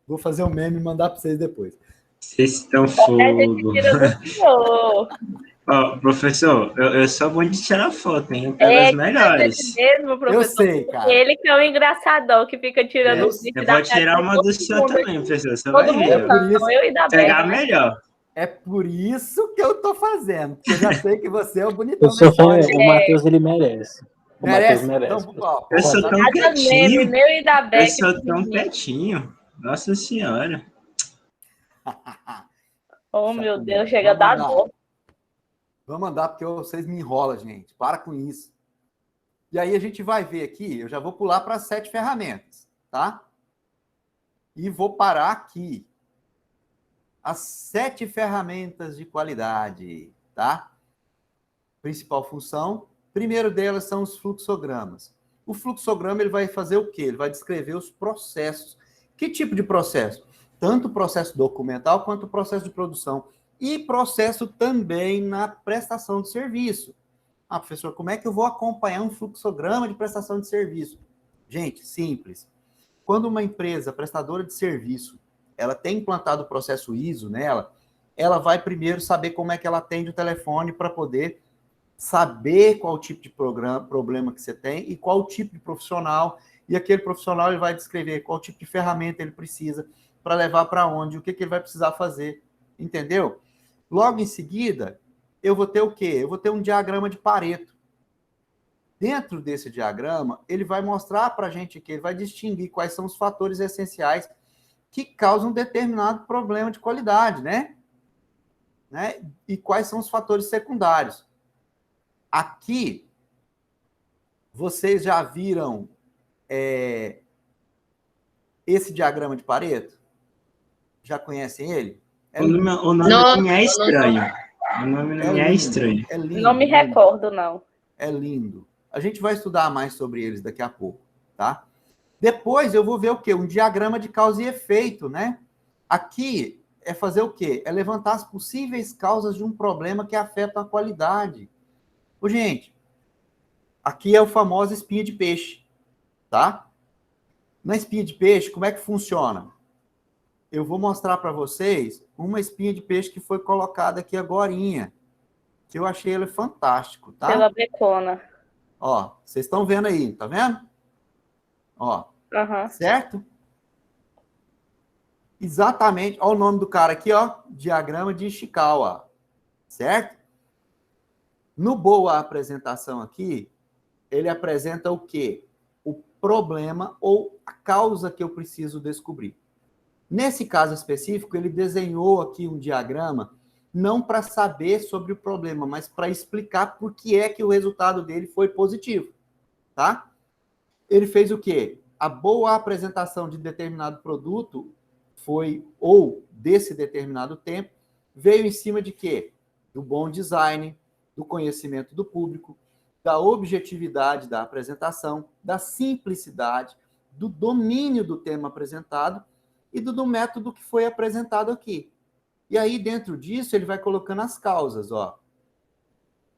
Vou fazer um meme e mandar para vocês depois. Vocês estão fogo. Ó, professor, eu sou bom de tirar foto, hein? Eu pego as melhores. Mesmo, professor. Eu sei, cara. Ele que é o engraçadão, que fica tirando os vídeos. Eu vou tirar uma do senhor também, professor. Você vai Todo mundo ver. não, eu e da Pegar Beca, né? melhor. É por isso que eu tô fazendo. Porque eu já sei que você é o bonitão. Eu sou fã, o Matheus, ele merece. O Matheus merece. Então, ó, Eu sou tão Meme, quietinho. meu e da Beca. Eu sou tão quietinho. Nossa Senhora. Oh, meu Deus, chega a dar dor. Vamos mandar, porque vocês me enrolam, gente. Para com isso. E aí a gente vai ver aqui, eu já vou pular para as 7 ferramentas, tá? E vou parar aqui. As 7 ferramentas de qualidade, tá? Principal função. Primeiro delas são os fluxogramas. O fluxograma ele vai fazer o quê? Ele vai descrever os processos. Que tipo de processo? Tanto o processo documental quanto o processo de produção. E processo também na prestação de serviço. Ah, professor, como é que eu vou acompanhar um fluxograma de prestação de serviço? Gente, simples. Quando uma empresa prestadora de serviço, ela tem implantado o processo ISO nela, ela vai primeiro saber como é que ela atende o telefone para poder saber qual tipo de problema que você tem e qual tipo de profissional, e aquele profissional ele vai descrever qual tipo de ferramenta ele precisa para levar para onde, o que ele vai precisar fazer, entendeu? Logo em seguida, eu vou ter o quê? Eu vou ter um diagrama de Pareto. Dentro desse diagrama, ele vai mostrar para a gente que ele vai distinguir quais são os fatores essenciais que causam determinado problema de qualidade, né? E quais são os fatores secundários. Aqui, vocês já viram esse diagrama de Pareto? Já conhecem ele? O nome não me é estranho. O nome não me é estranho. É lindo. Não me recordo, não. É lindo. A gente vai estudar mais sobre eles daqui a pouco, tá? Depois eu vou ver o quê? Um diagrama de causa e efeito, né? Aqui é fazer o quê? É levantar as possíveis causas de um problema que afeta a qualidade. Ô, gente, aqui é o famoso espinha de peixe, tá? Na espinha de peixe, como é que funciona? Eu vou mostrar para vocês uma espinha de peixe que foi colocada aqui agorinha, que eu achei ele fantástico, tá? Pela Becona. Ó, vocês estão vendo aí, tá vendo? Ó, certo? Exatamente, ó o nome do cara aqui, ó, diagrama de Ishikawa, certo? No boa apresentação aqui, ele apresenta o quê? O problema ou a causa que eu preciso descobrir. Nesse caso específico, ele desenhou aqui um diagrama não para saber sobre o problema, mas para explicar por que é que o resultado dele foi positivo, tá? Ele fez o quê? A boa apresentação de determinado produto foi, ou desse determinado tempo, veio em cima de quê? Do bom design, do conhecimento do público, da objetividade da apresentação, da simplicidade, do domínio do tema apresentado e do método que foi apresentado aqui. E aí, dentro disso, ele vai colocando as causas, ó.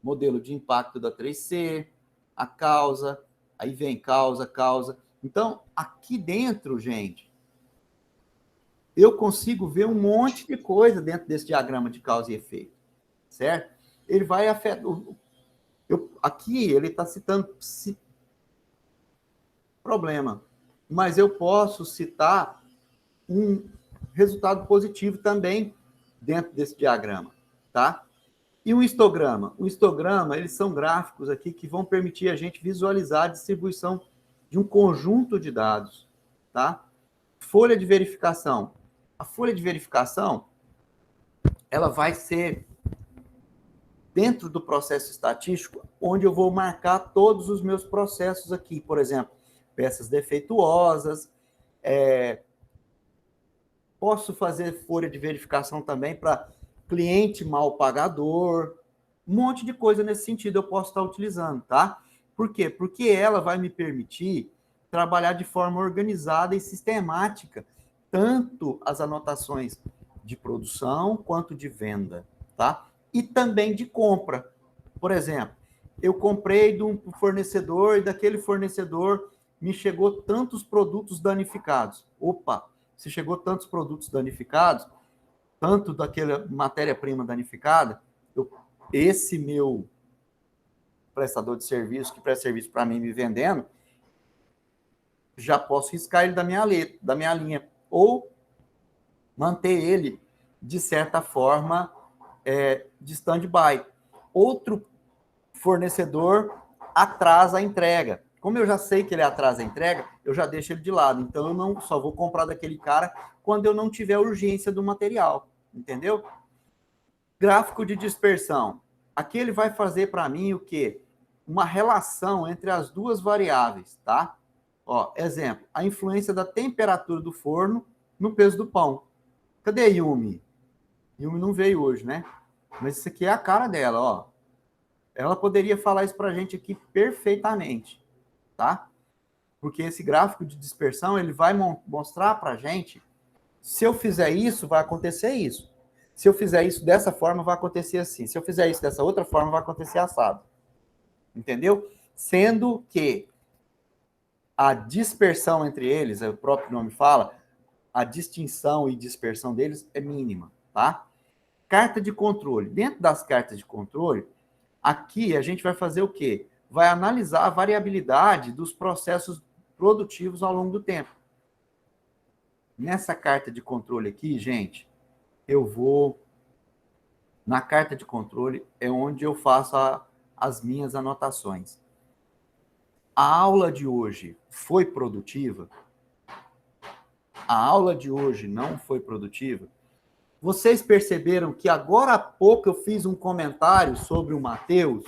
Modelo de impacto da 3C, a causa, aí vem causa. Então, aqui dentro, gente, eu consigo ver um monte de coisa dentro desse diagrama de causa e efeito, certo? Ele vai afetar... Aqui, ele está citando problema, mas eu posso citar um resultado positivo também dentro desse diagrama, tá? E o histograma? O histograma, eles são gráficos aqui que vão permitir a gente visualizar a distribuição de um conjunto de dados, tá? Folha de verificação. A folha de verificação, ela vai ser dentro do processo estatístico, onde eu vou marcar todos os meus processos aqui, por exemplo, peças defeituosas, posso fazer folha de verificação também para cliente mal pagador, um monte de coisa nesse sentido eu posso estar utilizando, tá? Por quê? Porque ela vai me permitir trabalhar de forma organizada e sistemática, tanto as anotações de produção quanto de venda, tá? E também de compra. Por exemplo, eu comprei de um fornecedor e daquele fornecedor me chegou tantos produtos danificados. Opa, se chegou tantos produtos danificados, tanto daquela matéria-prima danificada, esse meu prestador de serviço, que presta serviço para mim me vendendo, já posso riscar ele da minha linha, ou manter ele, de certa forma, de stand-by. Outro fornecedor atrasa a entrega. Como eu já sei que ele atrasa a entrega, eu já deixo ele de lado. Então, eu não só vou comprar daquele cara quando eu não tiver urgência do material. Entendeu? Gráfico de dispersão. Aqui ele vai fazer para mim o quê? Uma relação entre as duas variáveis, tá? Ó, exemplo, a influência da temperatura do forno no peso do pão. Cadê a Yumi? Yumi não veio hoje, né? Mas isso aqui é a cara dela, ó. Ela poderia falar isso para a gente aqui perfeitamente, tá? Porque esse gráfico de dispersão, ele vai mostrar para a gente, se eu fizer isso, vai acontecer isso. Se eu fizer isso dessa forma, vai acontecer assim. Se eu fizer isso dessa outra forma, vai acontecer assado. Entendeu? Sendo que a dispersão entre eles, o próprio nome fala, a distinção e dispersão deles é mínima, tá? Carta de controle. Dentro das cartas de controle, aqui a gente vai fazer o quê? Vai analisar a variabilidade dos processos produtivos ao longo do tempo. Nessa carta de controle aqui, gente, eu vou... Na carta de controle é onde eu faço as minhas anotações. A aula de hoje foi produtiva? A aula de hoje não foi produtiva? Vocês perceberam que agora há pouco eu fiz um comentário sobre o Matheus?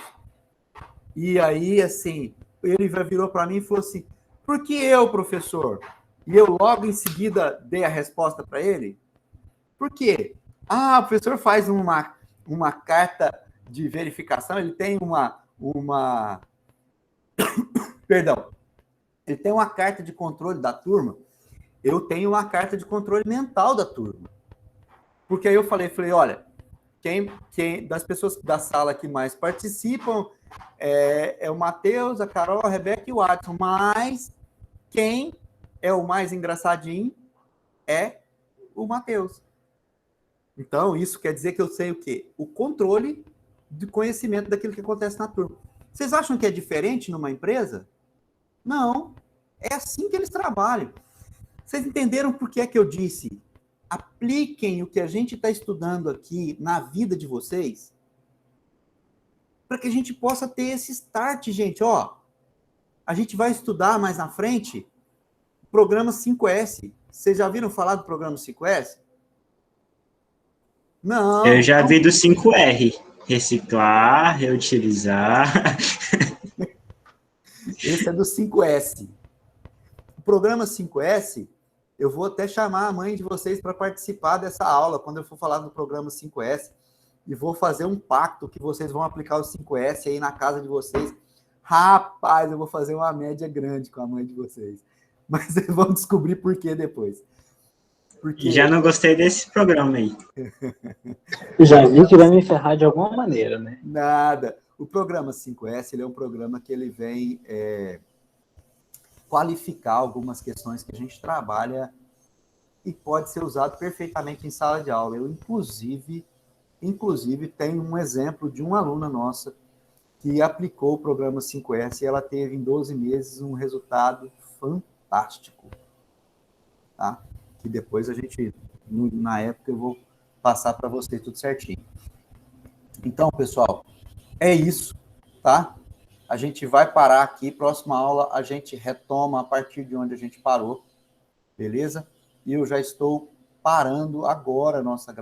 E aí, assim, ele virou para mim e falou assim, por que eu, professor? E eu logo em seguida dei a resposta para ele. Por quê? Ah, o professor faz uma carta de verificação, ele tem Perdão. Ele tem uma carta de controle da turma, eu tenho uma carta de controle mental da turma. Porque aí eu falei, olha, quem das pessoas da sala que mais participam é o Matheus, a Carol, a Rebeca e o Adson, mas quem é o mais engraçadinho é o Matheus. Então, isso quer dizer que eu sei o quê? O controle de conhecimento daquilo que acontece na turma. Vocês acham que é diferente numa empresa? Não. É assim que eles trabalham. Vocês entenderam por que é que eu disse? Apliquem o que a gente está estudando aqui na vida de vocês, para que a gente possa ter esse start, gente. Ó, a gente vai estudar mais na frente o programa 5S. Vocês já viram falar do programa 5S? Não. Eu já vi do 5R. Reciclar, reutilizar. Esse é do 5S. O programa 5S, eu vou até chamar a mãe de vocês para participar dessa aula, quando eu for falar do programa 5S, e vou fazer um pacto que vocês vão aplicar o 5S aí na casa de vocês. Rapaz, eu vou fazer uma média grande com a mãe de vocês. Mas vocês vão descobrir por que depois. Porque... Já não gostei desse programa aí. Já vi que vai me ferrar de alguma maneira, né? Nada. O programa 5S, ele é um programa que ele vem qualificar algumas questões que a gente trabalha e pode ser usado perfeitamente em sala de aula. Eu, inclusive tenho um exemplo de uma aluna nossa que aplicou o programa 5S e ela teve em 12 meses um resultado fantástico. Tá? Que depois a gente, na época, eu vou passar para vocês tudo certinho. Então, pessoal, é isso, tá? A gente vai parar aqui, próxima aula a gente retoma a partir de onde a gente parou, beleza? E eu já estou parando agora a nossa gravação.